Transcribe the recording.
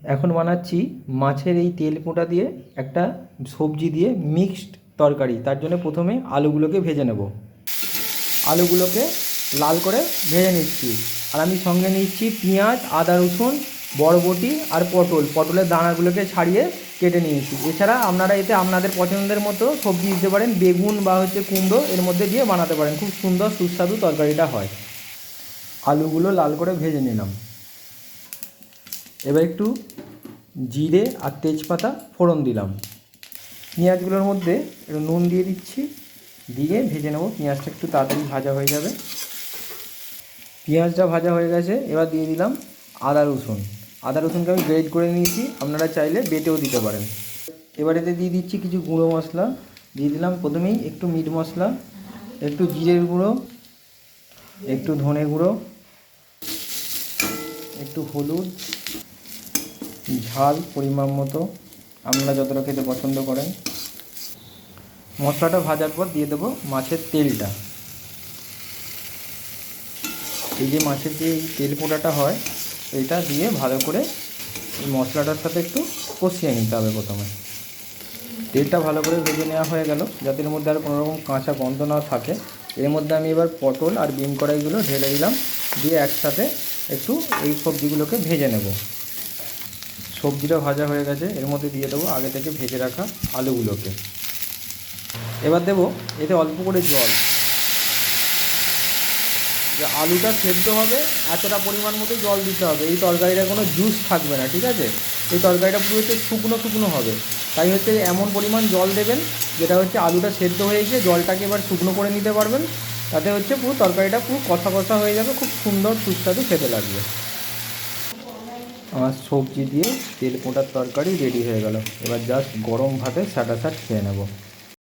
এখন বানাচ্ছি মাছের এই তেল পোঁটা দিয়ে একটা সবজি দিয়ে মিক্সড তরকারি। তার জন্য প্রথমে আলুগুলোকে ভেজে নেব। আলুগুলোকে লাল করে ভেজে নিচ্ছি। আর আমি সঙ্গে নিচ্ছি পেঁয়াজ, আদা, রসুন, বরবটি আর পটলের দানাগুলোকে ছাড়িয়ে কেটে নিয়েছি। এছাড়া আপনারা এতে আপনাদের পছন্দের মতো সবজি দিতে পারেন, বেগুন বা কুমড়ো এর মধ্যে দিয়ে বানাতে পারেন, খুব সুন্দর সুস্বাদু তরকারিটা হয়। আলুগুলো লাল করে ভেজে নিলাম। এবার একটু জিরে আর তেজপাতা ফোড়ন দিলাম। পেঁয়াজগুলোর মধ্যে একটু নুন দিয়ে দিচ্ছি, দিয়ে ভেজে নেব। পেঁয়াজটা একটু তাড়াতাড়ি ভাজা হয়ে যাবে। পেঁয়াজটা ভাজা হয়ে গেছে, এবার দিয়ে দিলাম আদা রসুন। আদা রসুনকে আমি গ্রেট করে নিয়েছি, আপনারা চাইলে বেটেও দিতে পারেন। এবার এতে দিয়ে দিচ্ছি কিছু গুঁড়ো মশলা। দিয়ে দিলাম প্রথমেই একটু মিট মশলা, একটু জিরের গুঁড়ো, একটু ধনে গুঁড়ো, একটু হলুদ, ঝাল পরিমাণ মতো আপনারা যতটা খেতে পছন্দ করেন। মশলাটা ভাজার পর দিয়ে দেবো মাছের তেলটা। এই যে মাছের যে তেল পোঁটাটা হয়, এটা দিয়ে ভালো করে এই মশলাটার সাথে একটু কষিয়ে নিতে হবে। প্রথমে তেলটা ভালো করে ভেজে নেওয়া হয়ে গেল, যাতে এর মধ্যে আর কোনো রকম কাঁচা গন্ধ না থাকে। এর মধ্যে আমি এবার পটল আর বিন কড়াইগুলো ঢেলে দিলাম, দিয়ে একসাথে একটু এই সবজিগুলোকে ভেজে নেব। সবজিটা ভাজা হয়ে গেছে, এর মধ্যে দিয়ে দেবো আগে থেকে ভেজে রাখা আলুগুলোকে। এবার দেবো এতে অল্প করে জল। যে আলুটা সেদ্ধ হবে এতটা পরিমাণ মতো জল দিতে হবে। এই তরকারিটা কোনো জুস থাকবে না, ঠিক আছে? এই তরকারিটা পুরো হচ্ছে শুকনো শুকনো হবে। তাই হচ্ছে এমন পরিমাণ জল দেবেন যেটা হচ্ছে আলুটা সেদ্ধ হয়ে গিয়ে জলটাকে এবার শুকনো করে নিতে পারবেন। তাতে হচ্ছে পুরো তরকারিটা পুরো কষা কষা হয়ে যাবে, খুব সুন্দর সুস্বাদু খেতে লাগবে। আমার সবজি দিয়ে তেল পোঁটার তরকারি রেডি হয়ে গেল। এবার জাস্ট গরম ভাতে সাটা খেয়ে নেব।